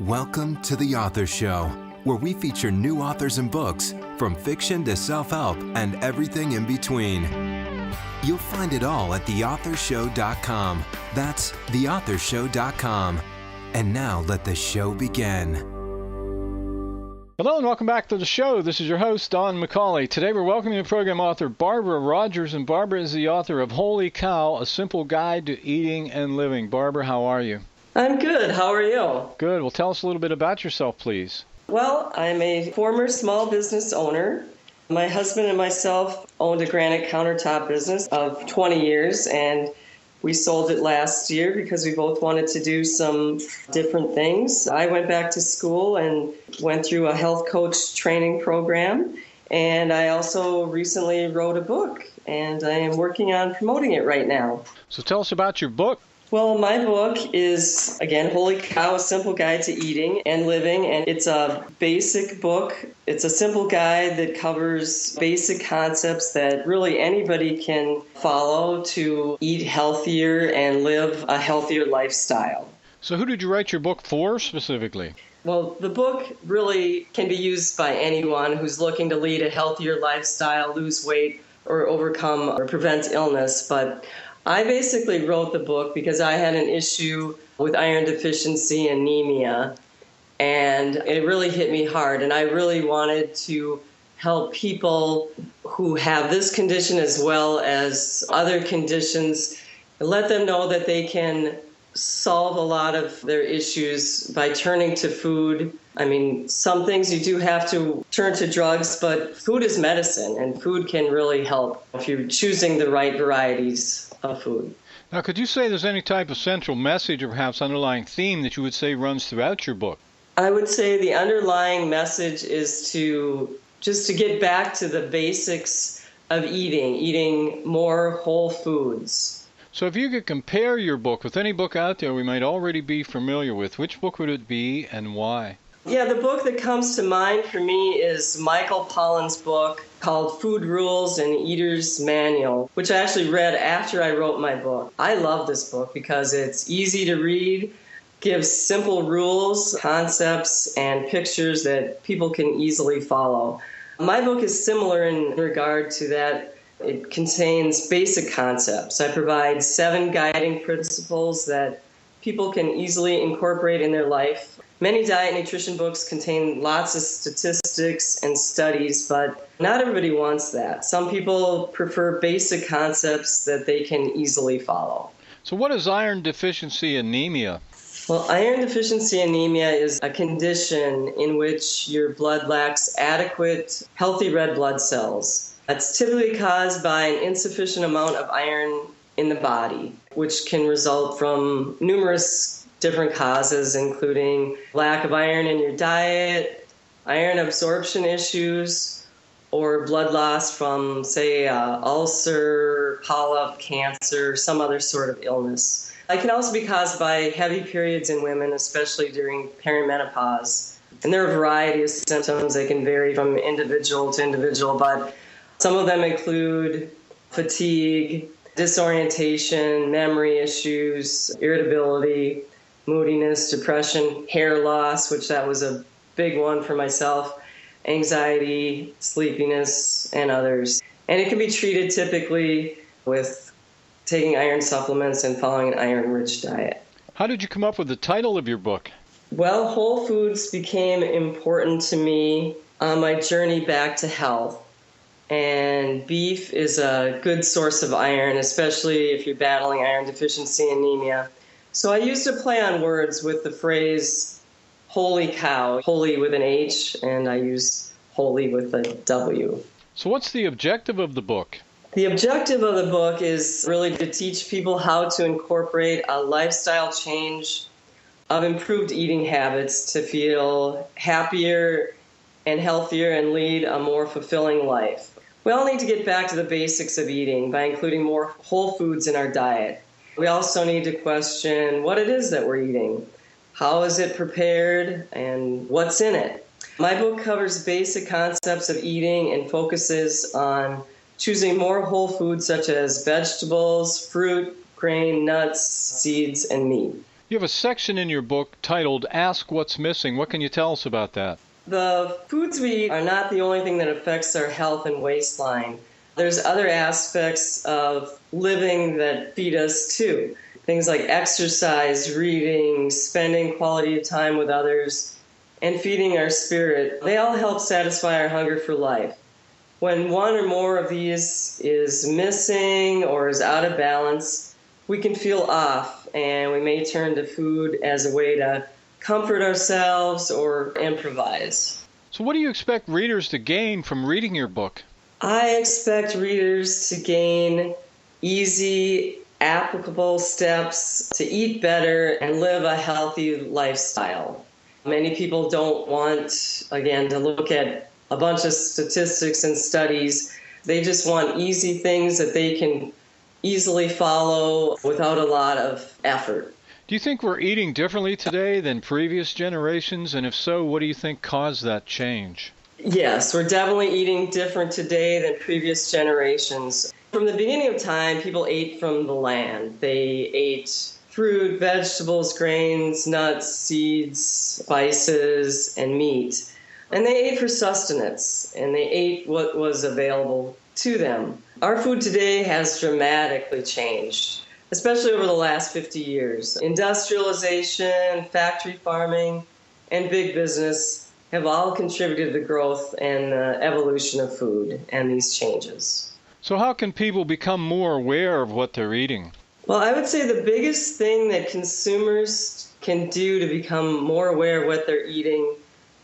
Welcome to The Author Show, where we feature new authors and books, from fiction to self-help and everything in between. You'll find it all at theauthorshow.com. That's theauthorshow.com. And now let the show begin. Hello and welcome back to the show. This is your host, Don McCauley. Today we're welcoming program author Barbara Rodgers, and Barbara is the author of Wholey, A Simple Guide to Eating and Living. Barbara, how are you? I'm good. How are you? Good. Well, tell us a little bit about yourself, please. Well, I'm a former small business owner. My husband and myself owned a granite countertop business of 20 years, and we sold it last year because we both wanted to do some different things. I went back to school and went through a health coach training program, and I also recently wrote a book, and I am working on promoting it right now. So tell us about your book. Well, my book is, again, Wholey, A Simple Guide to Eating and Living, and it's a basic book. It's a simple guide that covers basic concepts that really anybody can follow to eat healthier and live a healthier lifestyle. So who did you write your book for specifically? Well, the book really can be used by anyone who's looking to lead a healthier lifestyle, lose weight, or overcome or prevent illness, but I basically wrote the book because I had an issue with iron deficiency anemia, and it really hit me hard. And I really wanted to help people who have this condition as well as other conditions, and let them know that they can solve a lot of their issues by turning to food. I mean, some things you do have to turn to drugs, but food is medicine, and food can really help if you're choosing the right varieties of food. Now, could you say there's any type of central message or perhaps underlying theme that you would say runs throughout your book? I would say the underlying message is to get back to the basics of eating more whole foods. So if you could compare your book with any book out there we might already be familiar with, which book would it be and why? Yeah, the book that comes to mind for me is Michael Pollan's book called Food Rules and Eater's Manual, which I actually read after I wrote my book. I love this book because it's easy to read, gives simple rules, concepts, and pictures that people can easily follow. My book is similar in regard to that. It contains basic concepts. I provide 7 guiding principles that people can easily incorporate in their life. Many diet and nutrition books contain lots of statistics and studies, but not everybody wants that. Some people prefer basic concepts that they can easily follow. So what is iron deficiency anemia? Well, iron deficiency anemia is a condition in which your blood lacks adequate, healthy red blood cells. That's typically caused by an insufficient amount of iron in the body, which can result from numerous different causes, including lack of iron in your diet, iron absorption issues, or blood loss from, say, ulcer, polyp, cancer, some other sort of illness. It can also be caused by heavy periods in women, especially during perimenopause. And there are a variety of symptoms. They can vary from individual to individual, but some of them include fatigue, disorientation, memory issues, irritability, moodiness, depression, hair loss, which that was a big one for myself, anxiety, sleepiness, and others. And it can be treated typically with taking iron supplements and following an iron-rich diet. How did you come up with the title of your book? Well, whole foods became important to me on my journey back to health. And beef is a good source of iron, especially if you're battling iron deficiency anemia. So I used a play on words with the phrase Wholey cow, Wholey with an H, and I use Wholey with a W. So what's the objective of the book? The objective of the book is really to teach people how to incorporate a lifestyle change of improved eating habits to feel happier and healthier and lead a more fulfilling life. We all need to get back to the basics of eating by including more whole foods in our diet. We also need to question what it is that we're eating. How is it prepared and what's in it? My book covers basic concepts of eating and focuses on choosing more whole foods such as vegetables, fruit, grain, nuts, seeds, and meat. You have a section in your book titled Ask What's Missing. What can you tell us about that? The foods we eat are not the only thing that affects our health and waistline. There's other aspects of living that feed us too. Things like exercise, reading, spending quality time with others, and feeding our spirit. They all help satisfy our hunger for life. When one or more of these is missing or is out of balance, we can feel off, and we may turn to food as a way to comfort ourselves or improvise. So what do you expect readers to gain from reading your book? I expect readers to gain easy, applicable steps to eat better and live a healthy lifestyle. Many people don't want, again, to look at a bunch of statistics and studies. They just want easy things that they can easily follow without a lot of effort. Do you think we're eating differently today than previous generations? And if so, what do you think caused that change? Yes, we're definitely eating different today than previous generations. From the beginning of time, people ate from the land. They ate fruit, vegetables, grains, nuts, seeds, spices, and meat. And they ate for sustenance, and they ate what was available to them. Our food today has dramatically changed, especially over the last 50 years. Industrialization, factory farming, and big business have all contributed to the growth and evolution of food and these changes. So how can people become more aware of what they're eating? Well, I would say the biggest thing that consumers can do to become more aware of what they're eating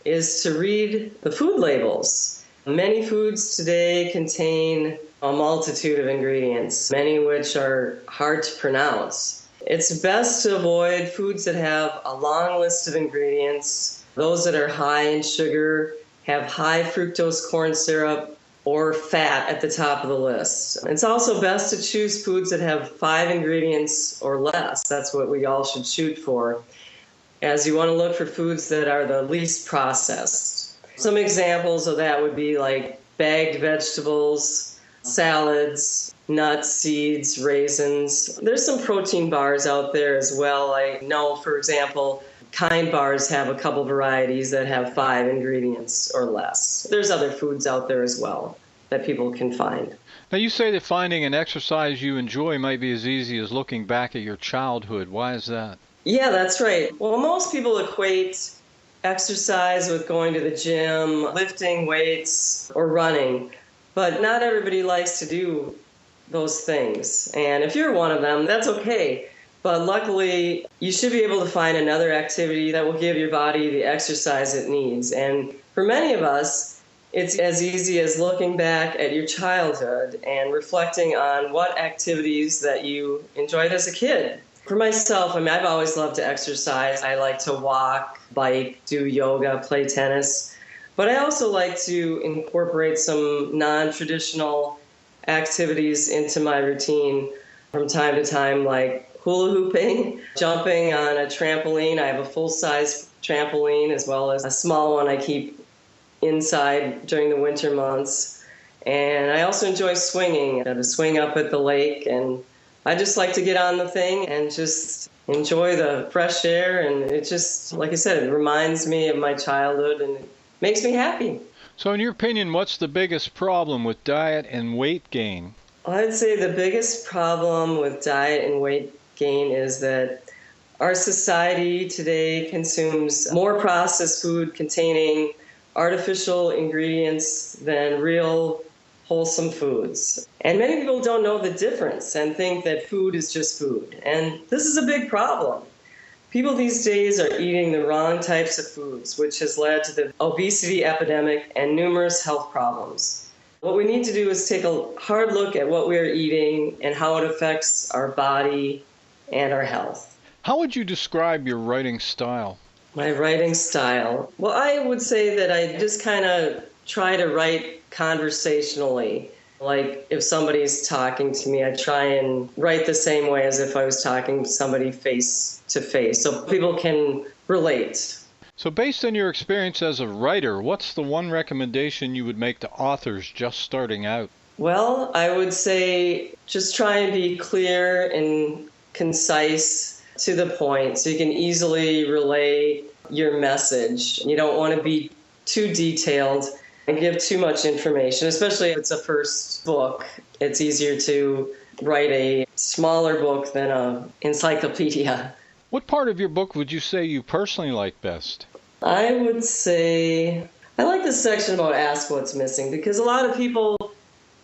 is to read the food labels. Many foods today contain a multitude of ingredients, many of which are hard to pronounce. It's best to avoid foods that have a long list of ingredients. Those that are high in sugar, have high fructose corn syrup, or fat at the top of the list. It's also best to choose foods that have 5 ingredients or less. That's what we all should shoot for, as you want to look for foods that are the least processed. Some examples of that would be like bagged vegetables, salads, nuts, seeds, raisins. There's some protein bars out there as well. I know, for example, Kind bars have a couple varieties that have 5 ingredients or less. There's other foods out there as well that people can find. Now, you say that finding an exercise you enjoy might be as easy as looking back at your childhood. Why is that? Yeah, that's right. Well, most people equate exercise with going to the gym, lifting weights, or running. But not everybody likes to do those things. And if you're one of them, that's okay. But luckily, you should be able to find another activity that will give your body the exercise it needs. And for many of us, it's as easy as looking back at your childhood and reflecting on what activities that you enjoyed as a kid. For myself, I've always loved to exercise. I like to walk, bike, do yoga, play tennis. But I also like to incorporate some non-traditional activities into my routine from time to time, like hula hooping, jumping on a trampoline. I have a full-size trampoline as well as a small one I keep inside during the winter months. And I also enjoy swinging. I have a swing up at the lake, and I just like to get on the thing and just enjoy the fresh air. And it just, like I said, it reminds me of my childhood and it makes me happy. So in your opinion, what's the biggest problem with diet and weight gain? I'd say the biggest problem with diet and weight gain is that our society today consumes more processed food containing artificial ingredients than real wholesome foods. And many people don't know the difference and think that food is just food. And this is a big problem. People these days are eating the wrong types of foods, which has led to the obesity epidemic and numerous health problems. What we need to do is take a hard look at what we're eating and how it affects our body and our health. How would you describe your writing style? My writing style? Well, I would say that I just kind of try to write conversationally. Like if somebody's talking to me, I try and write the same way as if I was talking to somebody face to face, so people can relate. So based on your experience as a writer, what's the one recommendation you would make to authors just starting out? Well, I would say just try and be clear and concise. to the point so you can easily relay your message. You don't want to be too detailed and give too much information, especially if it's a first book. It's easier to write a smaller book than an encyclopedia. What part of your book would you say you personally like best? I would say I like the section about Ask What's Missing, because a lot of people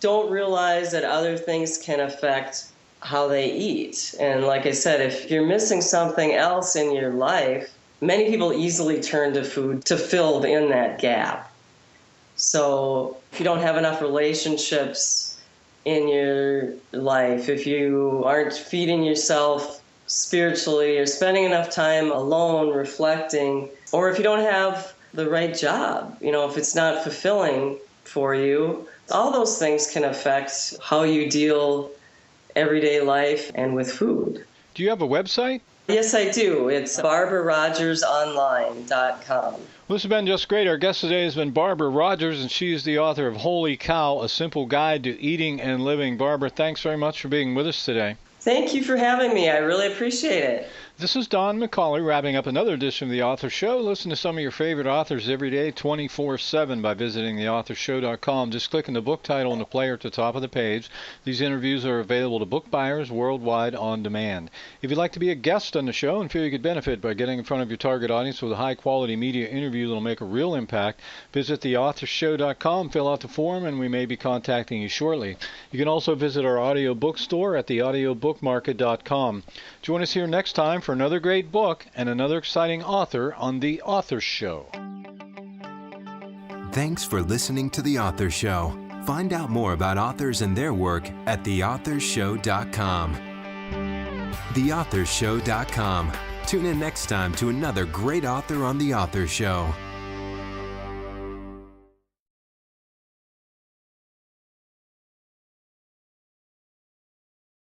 don't realize that other things can affect how they eat. And like I said, if you're missing something else in your life, many people easily turn to food to fill in that gap. So if you don't have enough relationships in your life, if you aren't feeding yourself spiritually or spending enough time alone reflecting, or if you don't have the right job, if it's not fulfilling for you, all those things can affect how you deal everyday life and with food. Do you have a website? Yes, I do. It's BarbaraRodgersOnline.com. Well, this has been just great. Our guest today has been Barbara Rodgers, and she is the author of Wholey Cow, A Simple Guide to Eating and Living. Barbara, thanks very much for being with us today. Thank you for having me. I really appreciate it. This is Don McCauley wrapping up another edition of The Author Show. Listen to some of your favorite authors every day, 24/7, by visiting theauthorshow.com. Just click on the book title in the player at the top of the page. These interviews are available to book buyers worldwide on demand. If you'd like to be a guest on the show and feel you could benefit by getting in front of your target audience with a high-quality media interview that will make a real impact, visit theauthorshow.com, fill out the form, and we may be contacting you shortly. You can also visit our audio bookstore at theaudiobookmarket.com. Join us here next time for another great book and another exciting author on The Author Show. Thanks for listening to The Author Show. Find out more about authors and their work at theauthorshow.com. Theauthorshow.com. Tune in next time to another great author on The Author Show.